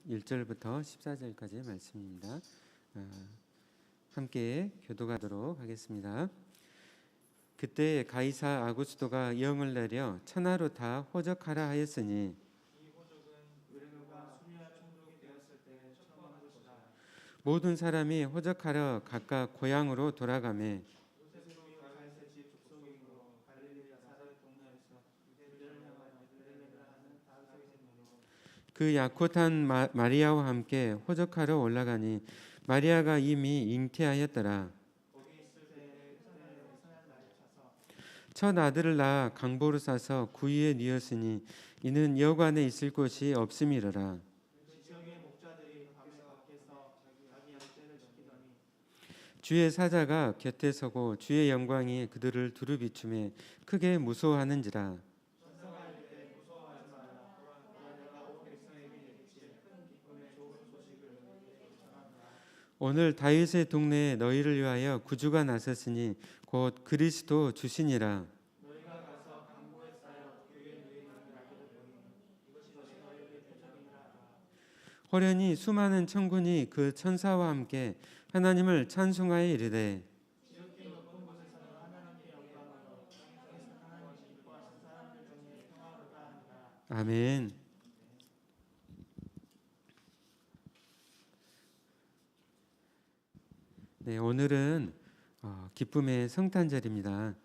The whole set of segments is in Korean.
1절부터 14절까지의 말씀입니다. 함께 교독하도록 하겠습니다. 그때 가이사 아구스도가 영을 내려 천하로 다 호적하라 하였으니 이 호적은 의뢰가 수리아 총독이 되었을 때 첩보한 것이다. 모든 사람이 호적하러 각각 고향으로 돌아가매 요셉으로 가이사 집 족속이므로 갈릴리 나사렛 동네에서 유대를 향하여 베들레헴이라 하는 다윗의 샘으로 그 약혼한 마리아와 함께 호적하러 올라가니 마리아가 이미 잉태하였더라. 거기 있을 때에 그날에 선한 날이 차서 첫 아들을 낳아 강보로 싸서 구유에 뉘었으니 이는 여관에 있을 곳이 없음이로라. 지경의 목자들이 밤에 밖에서 자기 양떼를 지키더니 주의 사자가 곁에 서고 주의 영광이 그들을 두루 비추매 크게 무서워하는지라. 천사가 이르되 무서워하지 말라. 보라 내가 온 백성에게 이르기를 큰 기쁨의 좋은 소식을 너희에게 전하노라. 오늘 다윗의 동네에 너희를 위하여 구주가 나섰으니 곧 그리스도 주시니라. 너희가 가서 강보에 쌓여 교회에 누이는 날개를 보이니 이것이 너희에게 표적이니라 하라. 호련히 수많은 천군이 그 천사와 함께 하나님을 찬송하여 이르되 지극히 높은 곳에서는 하나님께 영광으로 땅에서 하나님을 기뻐하신 사람들 중에 평화로다 하니라. 아멘. 네, 오늘은 기쁨의 성탄절입니다.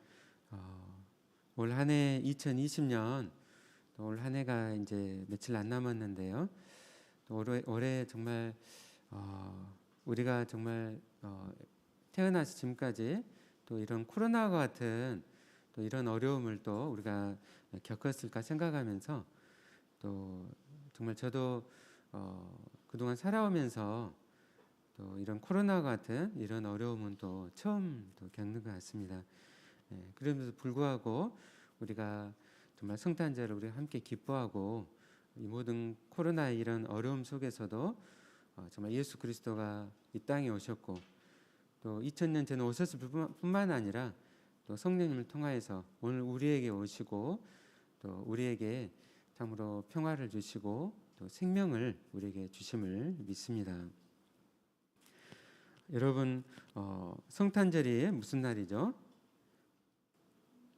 올 한 해 2020년 올 한 해가 이제 며칠 안 남았는데요. 또 올해 정말 우리가 정말 태어나서 지금까지 또 이런 코로나와 같은 또 이런 어려움을 또 우리가 겪었을까 생각하면서 또 정말 저도 그동안 살아오면서 또 이런 코로나 같은 이런 어려움은 또 처음 또 겪는 것 같습니다. 그럼에도 불구하고 우리가 정말 성탄절을 우리 함께 기뻐하고 이 모든 코로나의 이런 어려움 속에서도 정말 예수 그리스도가 이 땅에 오셨고 또 2000년 전에 오셨을 뿐만 아니라 또 성령님을 통하여서 오늘 우리에게 오시고 또 우리에게 참으로 평화를 주시고 또 생명을 우리에게 주심을 믿습니다. 여러분, 성탄절이 무슨 날이죠?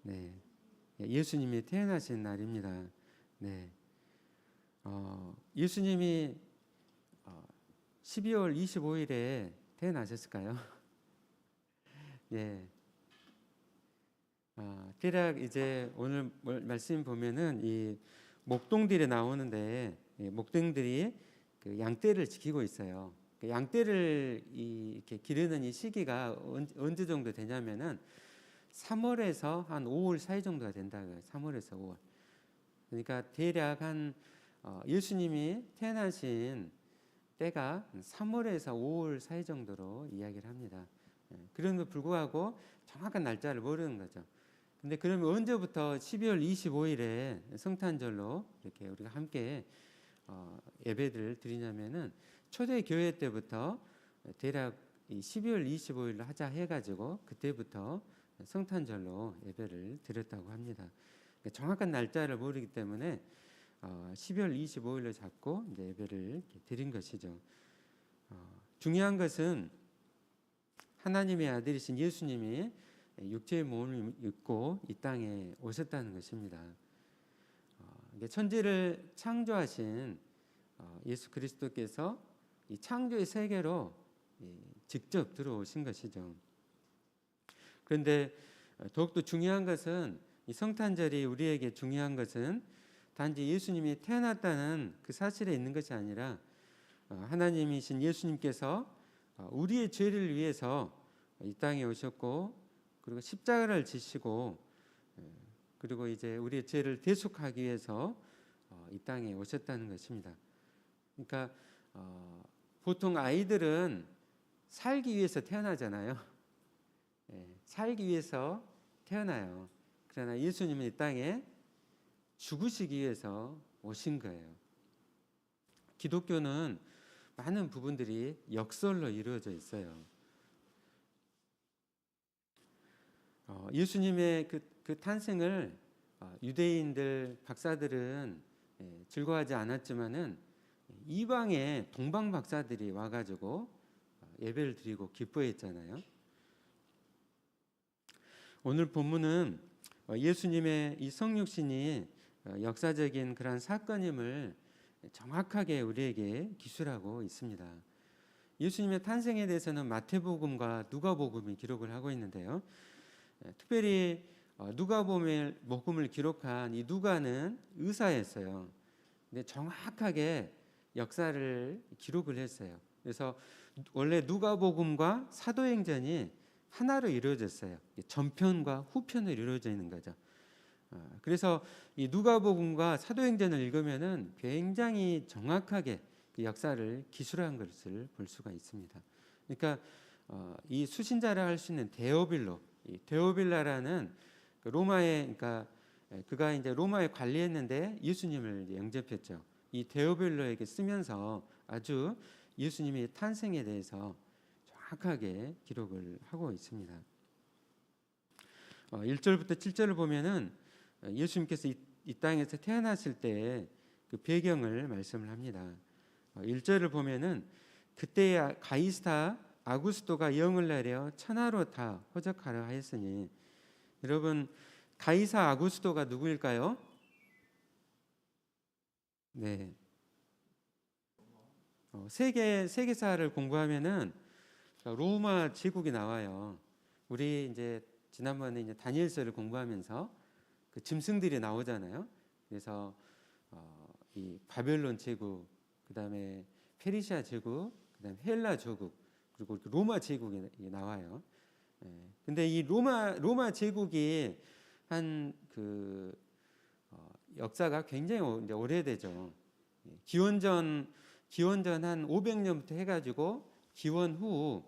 네, 예수님이 태어나신 날입니다. 네, 예수님이 12월 25일에 태어나셨을까요? 예. 대략 이제 오늘 말씀 보면은 이 목동들이 나오는데 목동들이 그 양떼를 지키고 있어요. 그 양떼를 이렇게 기르는 이 시기가 언제 정도 되냐면은 3월에서 한 5월 사이 정도가 된다고요. 3월에서 5월. 그러니까 대략 한 예수님이 태어나신 때가 3월에서 5월 사이 정도로 이야기를 합니다. 그럼에도 불구하고 정확한 날짜를 모르는 거죠. 근데 그러면 언제부터 12월 25일에 성탄절로 이렇게 우리가 함께 예배를 드리냐면은 초대교회 때부터 대략 12월 25일로 하자 해가지고 그때부터 성탄절로 예배를 드렸다고 합니다. 그러니까 정확한 날짜를 모르기 때문에 12월 25일로 잡고 이제 예배를 드린 것이죠. 중요한 것은 하나님의 아들이신 예수님이 육체의 몸을 입고 이 땅에 오셨다는 것입니다. 천지를 창조하신 예수 그리스도께서 이 창조의 세계로 직접 들어오신 것이죠. 그런데 더욱더 중요한 것은 이 성탄절이 우리에게 중요한 것은 단지 예수님이 태어났다는 그 사실에 있는 것이 아니라 하나님이신 예수님께서 우리의 죄를 위해서 이 땅에 오셨고 그리고 십자가를 지시고 그리고 이제 우리의 죄를 대속하기 위해서 이 땅에 오셨다는 것입니다. 그러니까 보통 아이들은 살기 위해서 태어나잖아요. 살기 위해서 태어나요. 그러나 예수님은 이 땅에 죽으시기 위해서 오신 거예요. 기독교는 많은 부분들이 역설로 이루어져 있어요. 예수님의 그 탄생을 유대인들 박사들은 즐거워하지 않았지만은 이방의 동방 박사들이 와가지고 예배를 드리고 기뻐했잖아요. 오늘 본문은 예수님의 이 성육신이 역사적인 그런 사건임을 정확하게 우리에게 기술하고 있습니다. 예수님의 탄생에 대해서는 마태복음과 누가복음이 기록을 하고 있는데요. 특별히 누가복음을 기록한 이 누가는 의사였어요. 근데 정확하게 역사를 기록을 했어요. 그래서 원래 누가복음과 사도행전이 하나로 이루어졌어요. 전편과 후편으로 이루어져 있는 거죠. 그래서 이 누가복음과 사도행전을 읽으면은 굉장히 정확하게 그 역사를 기술한 것을 볼 수가 있습니다. 그러니까 이 수신자라 할 수 있는 데오빌로, 이 데오빌라라는 그 로마의, 그러니까 그가 이제 로마에 관리했는데 예수님을 영접했죠. 이 데오빌로에게 쓰면서 아주 예수님의 탄생에 대해서 정확하게 기록을 하고 있습니다. 1절부터 7절을 보면은 예수님께서 이 땅에서 태어났을 때 그 배경을 말씀을 합니다. 1절을 보면은 그때 가이사 아구스토가 영을 내려 천하로 다 호적하려 하였으니, 여러분 가이사 아구스토가 누구일까요? 네. 세계사를 공부하면은 로마 제국이 나와요. 우리 이제 지난번에 이제 다니엘서를 공부하면서 그 짐승들이 나오잖아요. 그래서 이 바벨론 제국, 그다음에 페르시아 제국, 그다음에 헬라 제국, 그리고 로마 제국이 나와요. 근데 이 로마 제국이 한 그 역사가 굉장히 이제 오래되죠. 기원전 한 500년부터 해가지고 기원 후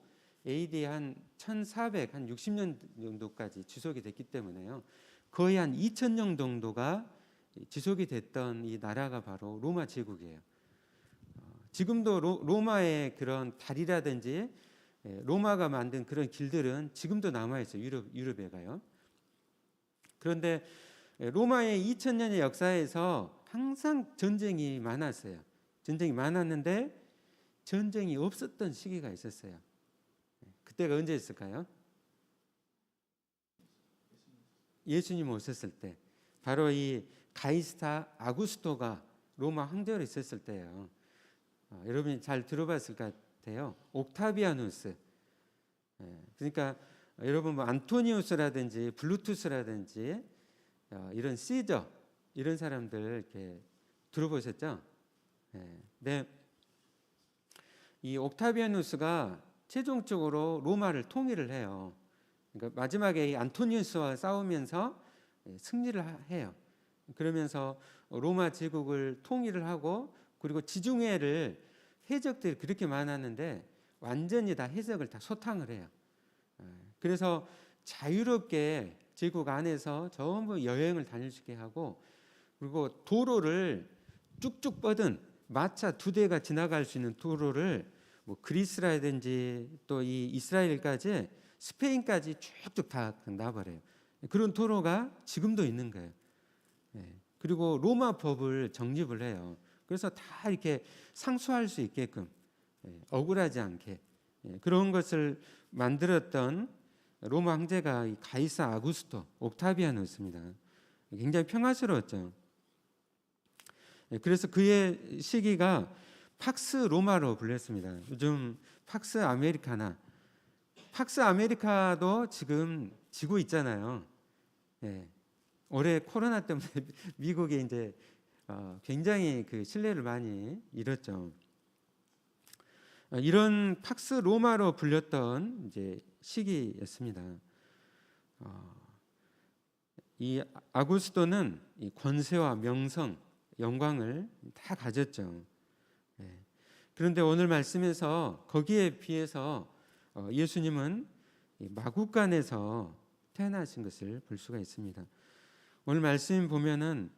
AD 한 1400, 한 60년 정도까지 지속이 됐기 때문에요. 거의 한 2000년 정도가 지속이 됐던 이 나라가 바로 로마 제국이에요. 지금도 로마의 그런 다리라든지 로마가 만든 그런 길들은 지금도 남아 있어요. 유럽에 가요. 그런데 로마의 2000년의 역사에서 항상 전쟁이 많았어요. 전쟁이 많았는데 전쟁이 없었던 시기가 있었어요. 그때가 언제였을까요? 예수님 오셨을 때, 바로 이 가이사 아구스토가 로마 황제로 있었을 때예요. 여러분이 잘 들어봤을 것 같아요. 옥타비아누스. 그러니까 여러분 뭐 안토니우스라든지 블루투스라든지 이런 시저, 이런 사람들 이렇게 들어보셨죠? 네. 이 옥타비아누스가 최종적으로 로마를 통일을 해요. 그러니까 마지막에 이 안토니우스와 싸우면서 승리를 해요. 그러면서 로마 제국을 통일을 하고, 그리고 지중해를 해적들이 그렇게 많았는데 완전히 다 해적을 다 소탕을 해요. 그래서 자유롭게 제국 안에서 전부 여행을 다닐 수 있게 하고, 그리고 도로를 쭉쭉 뻗은 마차 2대가 지나갈 수 있는 도로를 뭐 그리스라든지 또 이 이스라엘까지 스페인까지 쭉쭉 다 놔버려요. 그런 도로가 지금도 있는 거예요. 그리고 로마 법을 정립을 해요. 그래서 다 이렇게 상수할 수 있게끔, 억울하지 않게 그런 것을 만들었던 로마 황제가 이 가이사 아구스토 옥타비아누스입니다. 굉장히 평화스러웠죠. 그래서 그의 시기가 팍스 로마로 불렸습니다. 요즘 팍스 아메리카나, 팍스 아메리카도 지금 지고 있잖아요. 올해 코로나 때문에 미국에 이제 굉장히 그 신뢰를 많이 잃었죠. 이런 팍스 로마로 불렸던 이제 시기였습니다. 이 아구스토는 이 권세와 명성, 영광을 다 가졌죠. 그런데 오늘 말씀에서 거기에 비해서 예수님은 마구간에서 태어나신 것을 볼 수가 있습니다. 오늘 말씀 보면은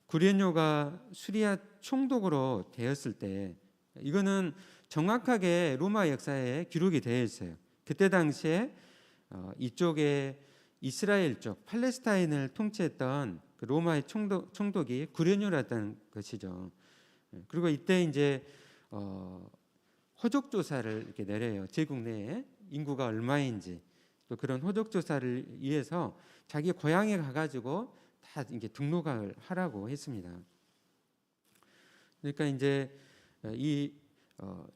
구레뇨가 수리아 총독으로 되었을 때, 이거는 정확하게 로마 역사에 기록이 되어 있어요. 그때 당시에 이쪽에 이스라엘 쪽 팔레스타인을 통치했던 그 로마의 총독이 구레뇨였다는 것이죠. 그리고 이때 이제 호적 조사를 이렇게 내려요. 제국 내에 인구가 얼마인지 또 그런 호적 조사를 위해서 자기 고향에 가가지고 다 이게 등록을 하라고 했습니다. 그러니까 이제 이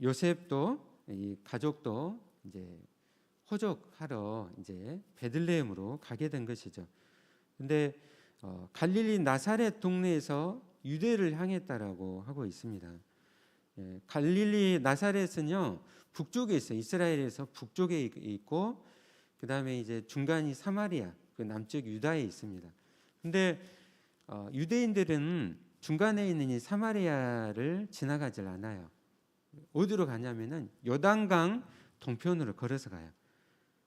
요셉도 이 가족도 이제 호적하러 이제 베들레헴으로 가게 된 것이죠. 근데 갈릴리 나사렛 동네에서 유대를 향했다라고 하고 있습니다. 갈릴리 나사렛은요 북쪽에 있어요. 이스라엘에서 북쪽에 있고 그 다음에 이제 중간이 사마리아, 그 남쪽 유다에 있습니다. 근데 유대인들은 중간에 있는 이 사마리아를 지나가질 않아요. 어디로 가냐면은 요단강 동편으로 걸어서 가요.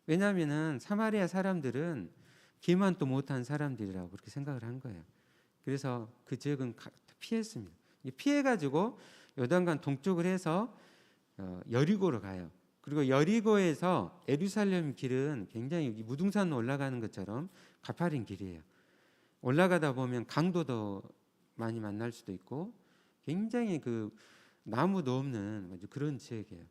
왜냐하면은 사마리아 사람들은 기만도 못한 사람들이라고 그렇게 생각을 한 거예요. 그래서 그 지역은 피했습니다. 피해가지고 요단강 동쪽을 해서 여리고로 가요. 그리고 여리고에서 예루살렘 길은 굉장히 무등산 올라가는 것처럼 가파른 길이에요. 올라가다 보면 강도도 많이 만날 수도 있고 굉장히 그 나무도 없는 그런 지역이에요.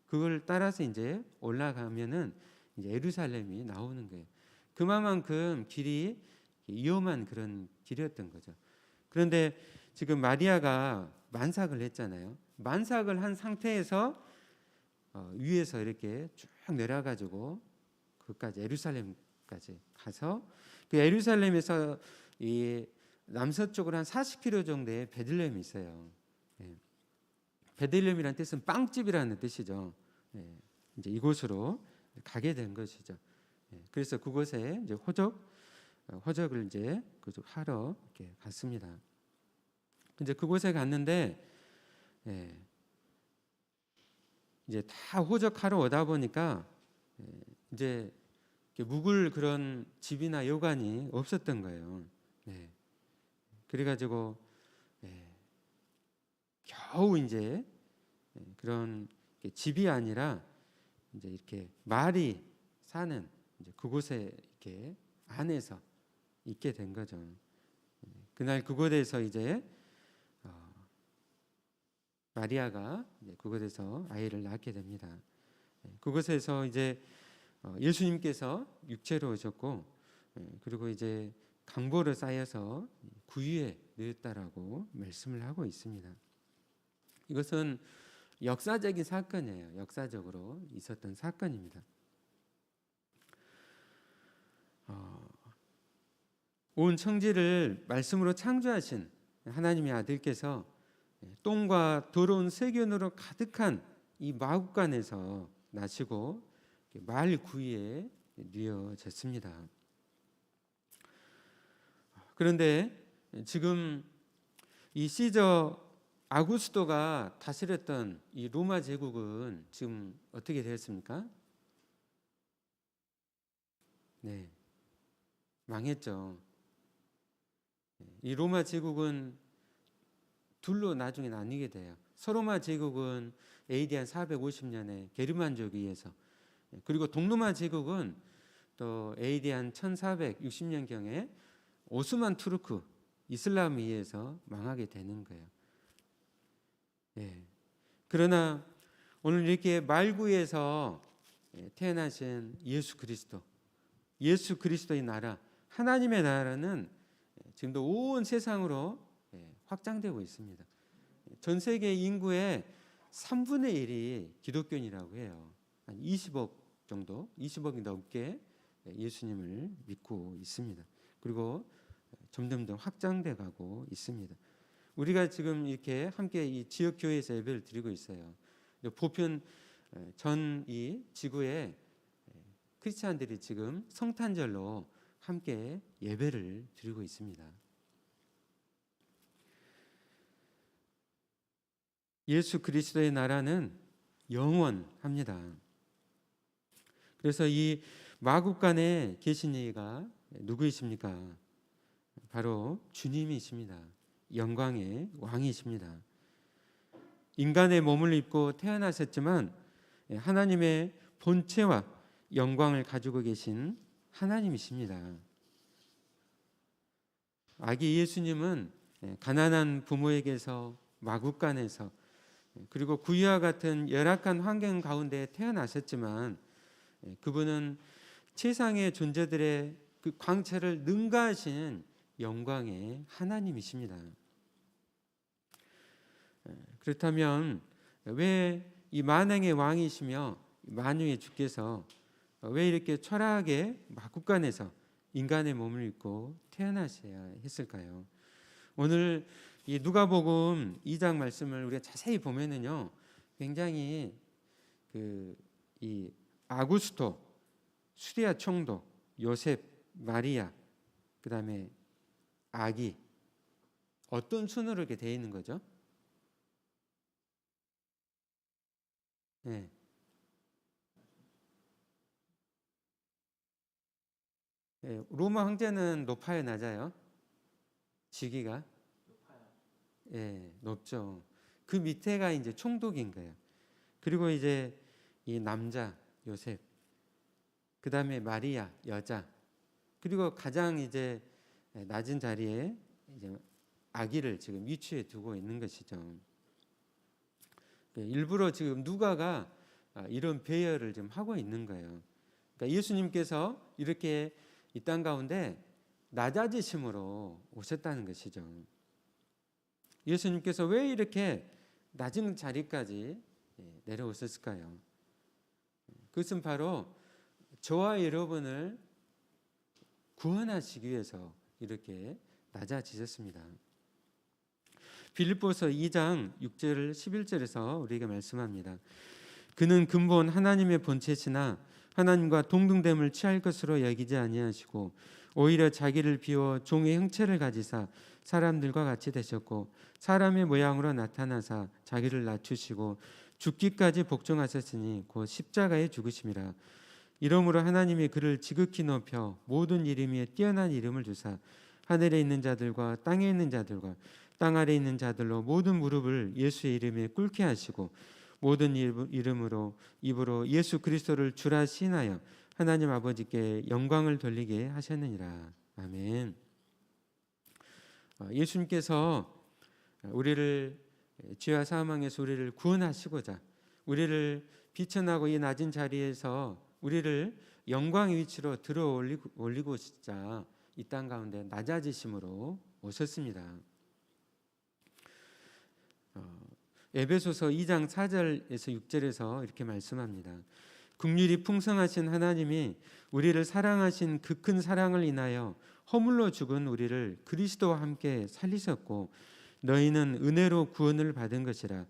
그걸 따라서 이제 올라가면은 이제 예루살렘이 나오는 거예요. 그만큼 길이 위험한 그런 길이었던 거죠. 그런데 지금 마리아가 만삭을 했잖아요. 만삭을 한 상태에서 위에서 이렇게 쭉 내려가지고 그까지 예루살렘까지 가서 그 예루살렘에서 이 남서쪽으로 한 40km 정도의 베들레헴이 있어요. 베들레헴이라는 뜻은 빵집이라는 뜻이죠. 이제 이곳으로 가게 된 것이죠. 그래서 그곳에 이제 호적을 이제 하러 이렇게 갔습니다. 이제 그곳에 갔는데 이제 다 호적하러 오다 보니까 이제 묵을 그런 집이나 여관이 없었던 거예요. 그래가지고 겨우 이제 그런 집이 아니라 이제 이렇게 말이 사는 이제 그곳에 이렇게 안에서 있게 된 거죠. 그날 그곳에서 이제 마리아가 그곳에서 아이를 낳게 됩니다. 그곳에서 이제 예수님께서 육체로 오셨고 그리고 이제 강보를 쌓여서 구유에 넣었다라고 말씀을 하고 있습니다. 이것은 역사적인 사건이에요. 역사적으로 있었던 사건입니다. 온 천지를 말씀으로 창조하신 하나님의 아들께서 똥과 더러운 세균으로 가득한 이 마국간에서 나시고 말 구유에 뉘어졌습니다. 그런데 지금 이 시저 아구스토가 다스렸던 이 로마 제국은 지금 어떻게 되었습니까? 네, 망했죠. 이 로마 제국은 둘로 나중에 나뉘게 돼요. 서로마 제국은 AD 한 450년에 게르만족에 의해서, 그리고 동로마 제국은 또 AD 한 1460년경에 오스만 투르크 이슬람에 의해서 망하게 되는 거예요. 그러나 오늘 이렇게 말구에서 태어나신 예수 그리스도의 나라, 하나님의 나라는 지금도 온 세상으로 확장되고 있습니다. 전 세계 인구의 3분의 1이 기독교인이라고 해요. 한 20억 정도, 20억이 넘게 예수님을 믿고 있습니다. 그리고 점점 더 확장돼 가고 있습니다. 우리가 지금 이렇게 함께 이 지역 교회에서 예배를 드리고 있어요. 보편 전 이 지구에 크리스찬들이 지금 성탄절로 함께 예배를 드리고 있습니다. 예수 그리스도의 나라는 영원합니다. 그래서 이 마국간에 계신 이가 누구이십니까? 바로 주님이십니다. 영광의 왕이십니다. 인간의 몸을 입고 태어나셨지만 하나님의 본체와 영광을 가지고 계신 하나님이십니다. 아기 예수님은 가난한 부모에게서 마국간에서 그리고 구유와 같은 열악한 환경 가운데 태어나셨지만 그분은 세상의 존재들의 그 광채를 능가하신 영광의 하나님이십니다. 그렇다면 왜 이 만왕의 왕이시며 만유의 주께서 왜 이렇게 초라하게 마국간에서 인간의 몸을 입고 태어나셔야 했을까요? 오늘 이 누가복음 2장 말씀을 우리가 자세히 보면은요, 굉장히 이 아구스토, 수리아 총독, 요셉, 마리아, 그 다음에 아기, 어떤 순으로 이렇게 되어 있는 거죠? 네. 네. 로마 황제는 높아요, 낮아요? 직위가? 예, 높죠. 그 밑에가 이제 총독인 거예요. 그리고 이제 이 남자 요셉, 그 다음에 마리아 여자, 그리고 가장 이제 낮은 자리에 이제 아기를 지금 위치에 두고 있는 것이죠. 일부러 지금 누가가 이런 배열을 좀 하고 있는 거예요. 그러니까 예수님께서 이렇게 이 땅 가운데 낮아지심으로 오셨다는 것이죠. 예수님께서 왜 이렇게 낮은 자리까지 내려오셨을까요? 그것은 바로 저와 여러분을 구원하시기 위해서 이렇게 낮아지셨습니다. 빌립보서 2장 6절 11절에서 우리에게 말씀합니다. 그는 근본 하나님의 본체시나 하나님과 동등됨을 취할 것으로 여기지 아니하시고 오히려 자기를 비워 종의 형체를 가지사 사람들과 같이 되셨고 사람의 모양으로 나타나사 자기를 낮추시고 죽기까지 복종하셨으니 곧 십자가에 죽으심이라. 이러므로 하나님이 그를 지극히 높여 모든 이름 위에 뛰어난 이름을 주사 하늘에 있는 자들과 땅에 있는 자들과 땅 아래 있는 자들로 모든 무릎을 예수의 이름에 꿇게 하시고 모든 이름으로 입으로 예수 그리스도를 주라 시인하여 하나님 아버지께 영광을 돌리게 하셨느니라. 아멘. 예수님께서 우리를 죄와 사망에서 우리를 구원하시고자 우리를 비천하고 이 낮은 자리에서 우리를 영광의 위치로 들어 올리고자 이 땅 가운데 낮아지심으로 오셨습니다. 에베소서 2장 4절에서 6절에서 이렇게 말씀합니다. 긍휼이 풍성하신 하나님이 우리를 사랑하신 그 큰 사랑을 인하여 허물로 죽은 우리를 그리스도와 함께 살리셨고 너희는 은혜로 구원을 받은 것이라.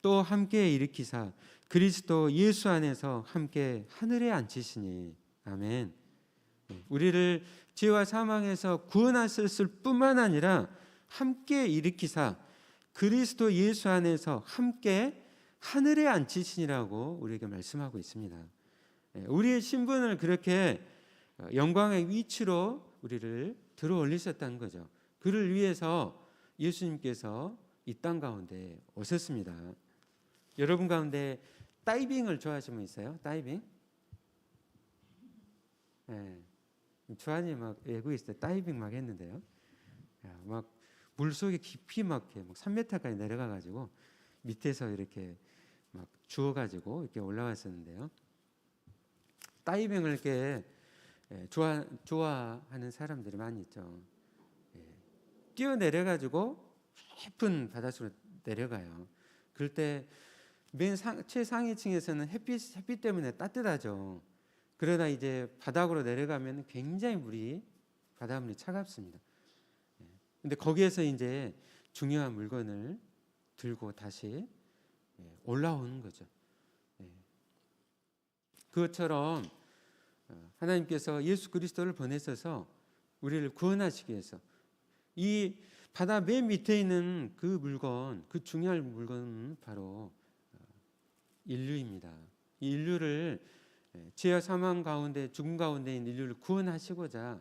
또 함께 일으키사 그리스도 예수 안에서 함께 하늘에 앉히시니. 아멘. 우리를 죄와 사망에서 구원하셨을 뿐만 아니라 함께 일으키사 그리스도 예수 안에서 함께 하늘에 앉히시니라고 우리에게 말씀하고 있습니다. 우리의 신분을 그렇게 영광의 위치로 우리를 들어 올리셨다는 거죠. 그를 위해서 예수님께서 이 땅 가운데 오셨습니다. 여러분 가운데 다이빙을 좋아하시는 분 있어요? 다이빙? 네. 주한이 막 외국에 있을 때 다이빙 막 했는데요. 막 물속에 깊이 막 3m까지 내려가가지고 밑에서 이렇게 막 주워가지고 이렇게 올라왔었는데요. 다이빙을 이렇게 좋아하는 사람들이 많이 있죠. 뛰어 내려가지고 깊은 바닷속으로 내려가요. 그럴 때 맨 최상위층에서는 햇빛 때문에 따뜻하죠. 그러다 이제 바닥으로 내려가면 굉장히 바닷물이 차갑습니다. 근데 거기에서 이제 중요한 물건을 들고 다시 올라오는 거죠. 그것처럼 하나님께서 예수 그리스도를 보내셔서 우리를 구원하시기 위해서 이 바다 맨 밑에 있는 그 물건, 그 중요한 물건은 바로 인류입니다. 이 인류를 죄와 사망 가운데 죽음 가운데 있는 인류를 구원하시고자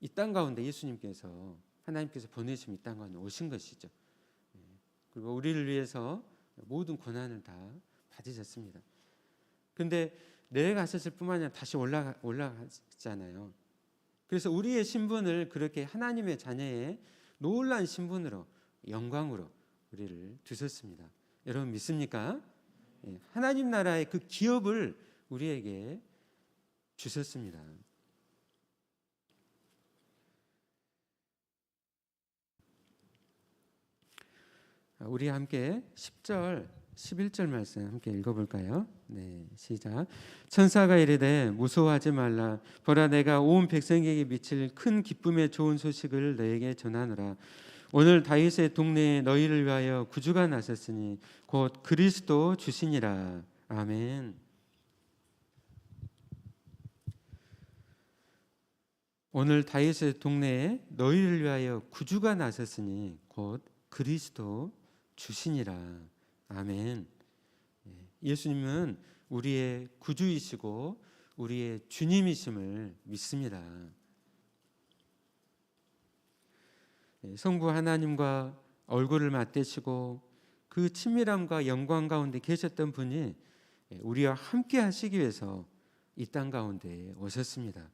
이 땅 가운데 예수님께서 하나님께서 보내신 이 땅 가운데 오신 것이죠. 그리고 우리를 위해서 모든 고난을 다 받으셨습니다. 그런데 내려가셨을 뿐만 아니라 다시 올라가잖아요. 그래서 우리의 신분을 그렇게 하나님의 자녀의 놀라운 신분으로 영광으로 우리를 두셨습니다. 여러분 믿습니까? 예, 하나님 나라의 그 기업을 우리에게 주셨습니다. 우리 함께 10절, 11절 말씀 함께 읽어볼까요? 네, 시작. 천사가 이르되 무서워하지 말라. 보라, 내가 온 백성에게 미칠 큰 기쁨의 좋은 소식을 너에게 전하노라. 오늘 다윗의 동네에 너희를 위하여 구주가 나섰으니 곧 그리스도 주시니라. 아멘. 오늘 다윗의 동네에 너희를 위하여 구주가 나섰으니 곧 그리스도 주시니라. 아멘. 예수님은 우리의 구주이시고 우리의 주님이심을 믿습니다. 성부 하나님과 얼굴을 맞대시고 그 친밀함과 영광 가운데 계셨던 분이 우리와 함께 하시기 위해서 이 땅 가운데 오셨습니다.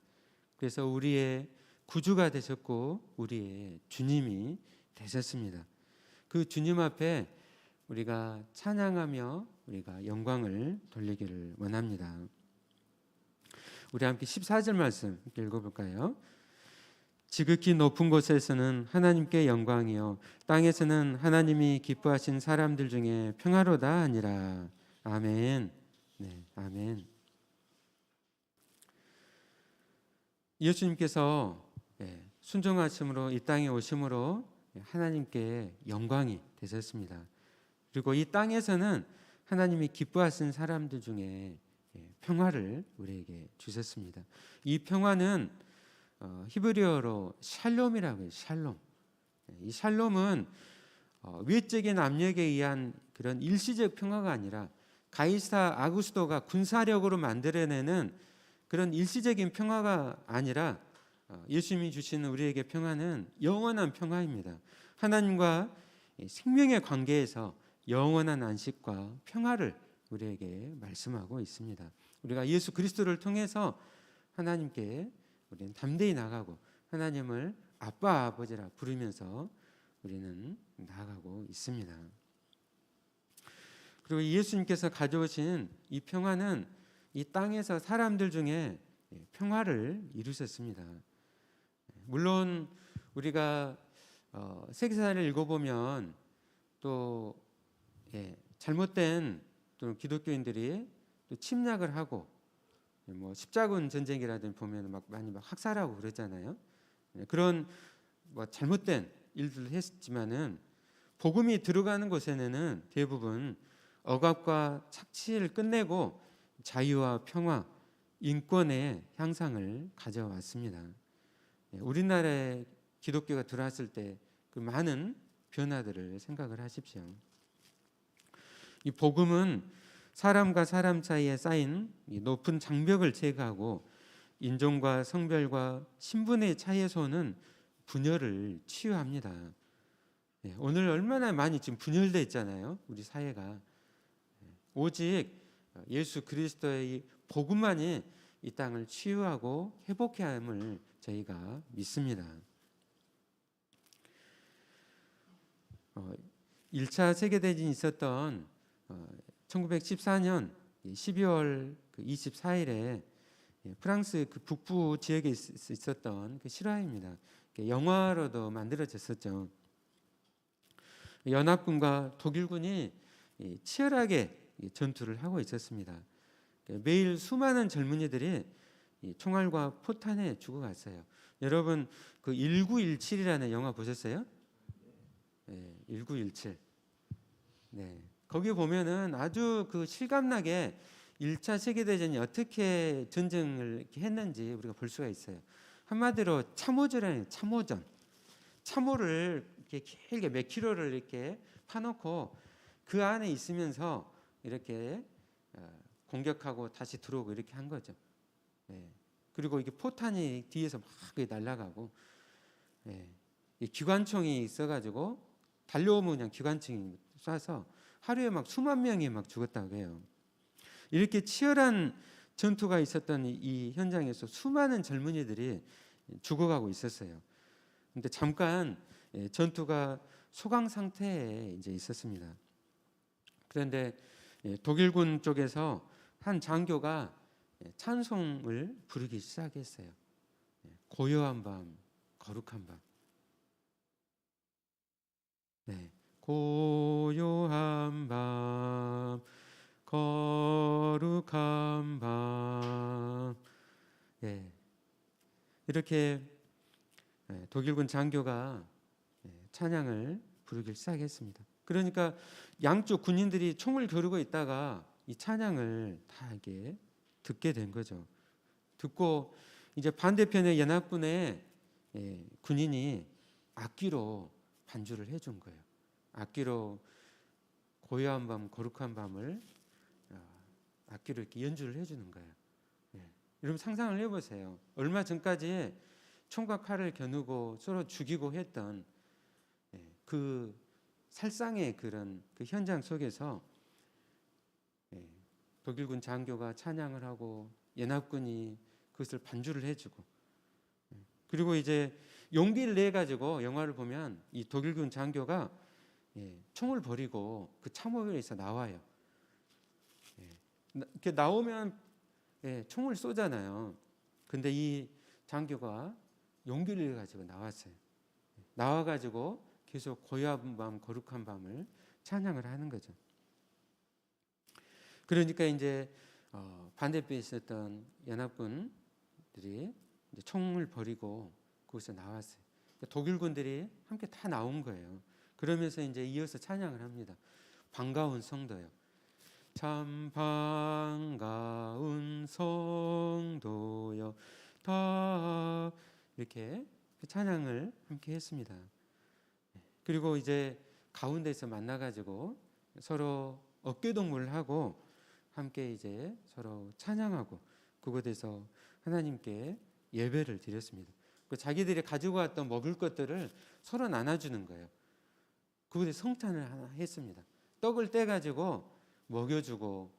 그래서 우리의 구주가 되셨고 우리의 주님이 되셨습니다. 그 주님 앞에 우리가 찬양하며 우리가 영광을 돌리기를 원합니다. 우리 함께 14절 말씀 읽어볼까요? 지극히 높은 곳에서는 하나님께 영광이요 땅에서는 하나님이 기뻐하신 사람들 중에 평화로다 하니라. 아멘. 네, 아멘. 예수님께서 순종하심으로 이 땅에 오심으로 하나님께 영광이 되셨습니다. 그리고 이 땅에서는 하나님이 기뻐하신 사람들 중에 평화를 우리에게 주셨습니다. 이 평화는 히브리어로 샬롬이라고 해요. 샬롬. 이 샬롬은 외적인 압력에 의한 그런 일시적 평화가 아니라 가이사 아구스도가 군사력으로 만들어내는 그런 일시적인 평화가 아니라 예수님이 주시는 우리에게 평화는 영원한 평화입니다. 하나님과 생명의 관계에서 영원한 안식과 평화를 우리에게 말씀하고 있습니다. 우리가 예수 그리스도를 통해서 하나님께 우리는 담대히 나가고 하나님을 아빠 아버지라 부르면서 우리는 나아가고 있습니다. 그리고 예수님께서 가져오신 이 평화는 이 땅에서 사람들 중에 평화를 이루셨습니다. 물론 우리가 세계사를 읽어보면 또 잘못된 또 기독교인들이 또 침략을 하고 뭐 십자군 전쟁이라든지 보면 많이 학살하고 그러잖아요. 그런 뭐 잘못된 일들을 했지만은 복음이 들어가는 곳에는 대부분 억압과 착취를 끝내고 자유와 평화, 인권의 향상을 가져왔습니다. 우리나라에 기독교가 들어왔을 때 그 많은 변화들을 생각을 하십시오. 이 복음은 사람과 사람 사이에 쌓인 높은 장벽을 제거하고 인종과 성별과 신분의 차이에서 오는 분열을 치유합니다. 오늘 얼마나 많이 지금 분열되어 있잖아요. 우리 사회가. 오직 예수 그리스도의 복음만이 이 땅을 치유하고 회복해야 함을 저희가 믿습니다. 1차 세계대전이 있었던 1914년 12월 24일에 프랑스 그 북부 지역에 있었던 그 실화입니다. 영화로도 만들어졌었죠. 연합군과 독일군이 치열하게 전투를 하고 있었습니다. 매일 수많은 젊은이들이 총알과 포탄에 죽어갔어요. 여러분 그 1917이라는 영화 보셨어요? 네, 1917. 네, 거기 보면은 아주 그 실감나게 1차 세계대전이 어떻게 전쟁을 이렇게 했는지 우리가 볼 수가 있어요. 한마디로 참호전이에요. 참호전. 참호를 이렇게 길게 몇 킬로를 이렇게 파놓고 그 안에 있으면서 이렇게 공격하고 다시 들어오고 이렇게 한 거죠. 그리고 이게 포탄이 뒤에서 막 날아가고, 이 기관총이 있어가지고 달려오면 그냥 기관총이 쏴서 하루에 막 수만 명이 막 죽었다고 해요. 이렇게 치열한 전투가 있었던 이 현장에서 수많은 젊은이들이 죽어가고 있었어요. 근데 잠깐 전투가 소강 상태에 이제 있었습니다. 그런데 독일군 쪽에서 한 장교가 찬송을 부르기 시작했어요. 고요한 밤, 거룩한 밤. 네, 고요한 밤, 거룩한 밤. 예, 이렇게 독일군 장교가 찬양을 부르기 시작했습니다. 그러니까 양쪽 군인들이 총을 겨루고 있다가 이 찬양을 다 이렇게 듣게 된 거죠. 듣고 이제 반대편의 연합군의 군인이 악기로 반주를 해준 거예요. 악기로 고요한 밤, 거룩한 밤을 악기로 이렇게 연주를 해주는 거예요. 여러분 상상을 해보세요. 얼마 전까지 총과 칼을 겨누고 서로 죽이고 했던 그 살상의 그런 그 현장 속에서 독일군 장교가 찬양을 하고 연합군이 그것을 반주를 해주고, 그리고 이제 용기를 내 가지고 영화를 보면 이 독일군 장교가 총을 버리고 그 참호에서 나와요. 이렇게 나오면 총을 쏘잖아요. 근데 이 장교가 용기를 내 가지고 나왔어요. 나와 가지고 계속 고요한 밤, 거룩한 밤을 찬양을 하는 거죠. 그러니까 이제 반대편에 있었던 연합군들이 이제 총을 버리고 거기서 나왔어요. 독일군들이 함께 다 나온 거예요. 그러면서 이제 이어서 찬양을 합니다. 반가운 성도요. 참 반가운 성도여. 다 이렇게 찬양을 함께 했습니다. 그리고 이제 가운데서 만나가지고 서로 어깨동무를 하고 함께 이제 서로 찬양하고 그곳에서 하나님께 예배를 드렸습니다. 그 자기들이 가지고 왔던 먹을 것들을 서로 나눠주는 거예요. 그곳에 성찬을 하나 했습니다. 떡을 떼가지고 먹여주고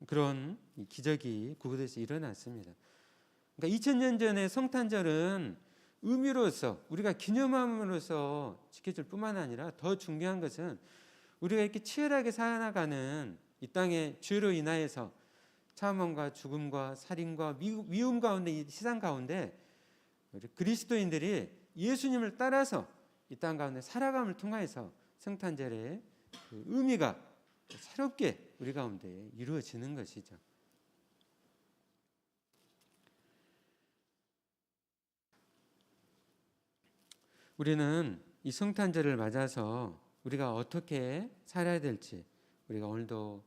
그런 기적이 그곳에서 일어났습니다. 그러니까 2000년 전에 성탄절은 의미로서 우리가 기념함으로써 지켜줄 뿐만 아니라 더 중요한 것은 우리가 이렇게 치열하게 살아가는 이 땅의 죄로 인하여서 참음과 죽음과 살인과 미움 가운데 이 세상 가운데 우리 그리스도인들이 예수님을 따라서 이 땅 가운데 살아감을 통하여서 성탄절의 그 의미가 새롭게 우리 가운데 이루어지는 것이죠. 우리는 이 성탄절을 맞아서 우리가 어떻게 살아야 될지 우리가 오늘도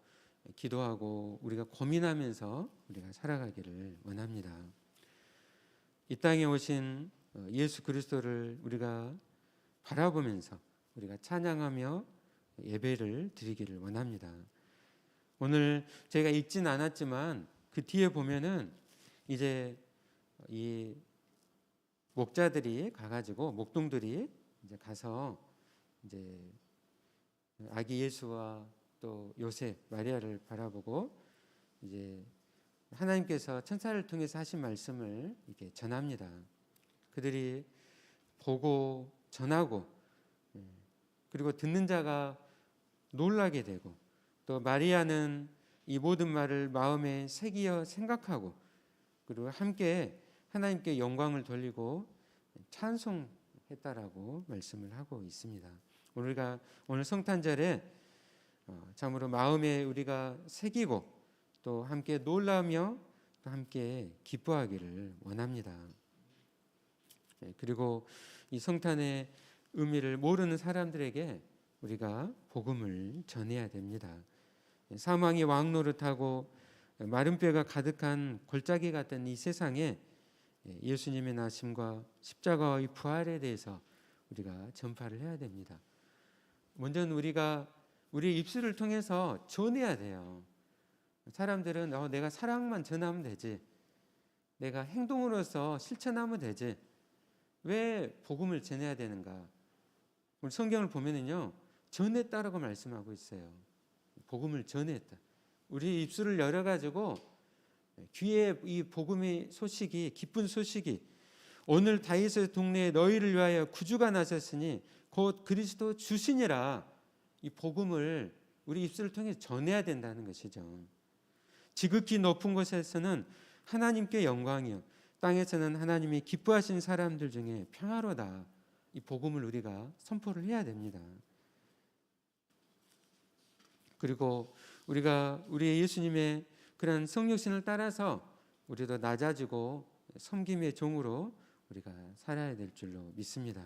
기도하고 우리가 고민하면서 우리가 살아가기를 원합니다. 이 땅에 오신 예수 그리스도를 우리가 바라보면서 우리가 찬양하며 예배를 드리기를 원합니다. 오늘 제가 읽진 않았지만 그 뒤에 보면은 이제 이 목자들이 가가지고 목동들이 이제 가서 이제 아기 예수와 또 요셉, 마리아를 바라보고 이제 하나님께서 천사를 통해서 하신 말씀을 이렇게 전합니다. 그들이 보고 전하고 그리고 듣는 자가 놀라게 되고 또 마리아는 이 모든 말을 마음에 새기어 생각하고 그리고 함께 하나님께 영광을 돌리고 찬송했다라고 말씀을 하고 있습니다. 우리가 오늘 성탄절에 참으로 마음에 우리가 새기고 또 함께 놀라며 또 함께 기뻐하기를 원합니다. 그리고 이 성탄의 의미를 모르는 사람들에게 우리가 복음을 전해야 됩니다. 사망의 왕노릇하고 마른 뼈가 가득한 골짜기 같은 이 세상에 예수님의 나심과 십자가의 부활에 대해서 우리가 전파를 해야 됩니다. 먼저는 우리가 우리 입술을 통해서 전해야 돼요. 사람들은 내가 사랑만 전하면 되지, 내가 행동으로서 실천하면 되지, 왜 복음을 전해야 되는가? 우리 성경을 보면은요, 전했다라고 말씀하고 있어요. 복음을 전했다. 우리 입술을 열어가지고 귀에 이 복음의 소식이, 기쁜 소식이, 오늘 다윗의 동네에 너희를 위하여 구주가 나셨으니 곧 그리스도 주시니라, 이 복음을 우리 입술을 통해 전해야 된다는 것이죠. 지극히 높은 곳에서는 하나님께 영광이요, 땅에서는 하나님이 기뻐하신 사람들 중에 평화로다. 이 복음을 우리가 선포를 해야 됩니다. 그리고 우리가 우리 예수님의 그런 성육신을 따라서 우리도 낮아지고 섬김의 종으로 우리가 살아야 될 줄로 믿습니다.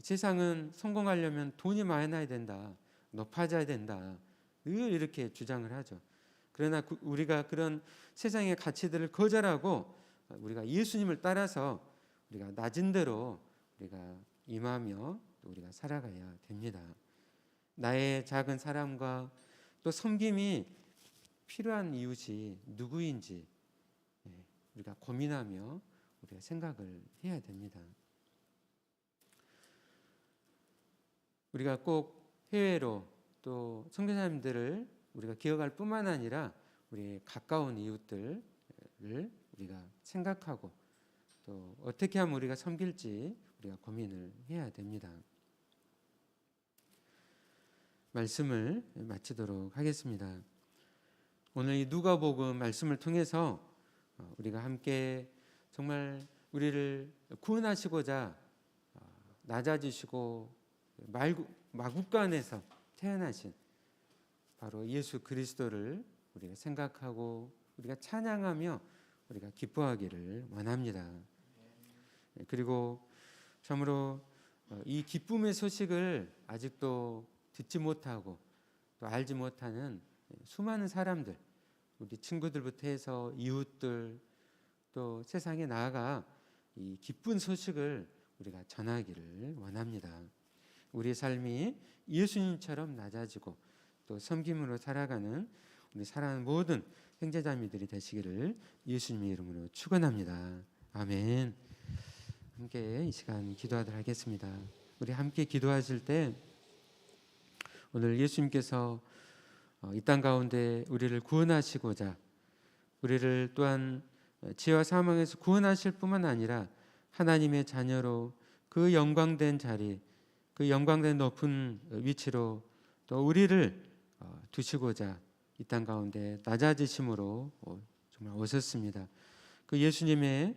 세상은 성공하려면 돈이 많아야 된다, 높아져야 된다, 늘 이렇게 주장을 하죠. 그러나 우리가 그런 세상의 가치들을 거절하고 우리가 예수님을 따라서 우리가 낮은 대로 우리가 임하며 우리가 살아가야 됩니다. 나의 작은 사람과 또 섬김이 필요한 이웃이 누구인지 우리가 고민하며 우리가 생각을 해야 됩니다. 우리가 꼭 해외로 또 선교사님들을 우리가 기억할 뿐만 아니라 우리 가까운 이웃들을 우리가 생각하고 또 어떻게 하면 우리가 섬길지 우리가 고민을 해야 됩니다. 말씀을 마치도록 하겠습니다. 오늘 이 누가복음 말씀을 통해서 우리가 함께 정말 우리를 구원하시고자 낮아지시고 마국간에서 태어나신 바로 예수 그리스도를 우리가 생각하고 우리가 찬양하며 우리가 기뻐하기를 원합니다. 그리고 참으로 이 기쁨의 소식을 아직도 듣지 못하고 또 알지 못하는 수많은 사람들, 우리 친구들부터 해서 이웃들, 또 세상에 나아가 이 기쁜 소식을 우리가 전하기를 원합니다. 우리의 삶이 예수님처럼 낮아지고 또 섬김으로 살아가는 우리 사랑하는 모든 형제자매들이 되시기를 예수님의 이름으로 축원합니다. 아멘. 함께 이 시간 기도하도록 하겠습니다. 우리 함께 기도하실 때 오늘 예수님께서 이 땅 가운데 우리를 구원하시고자 우리를 또한 죄와 사망에서 구원하실 뿐만 아니라 하나님의 자녀로 그 영광된 자리, 그 영광된 높은 위치로 또 우리를 두시고자 이 땅 가운데 낮아지심으로 정말 오셨습니다. 그 예수님의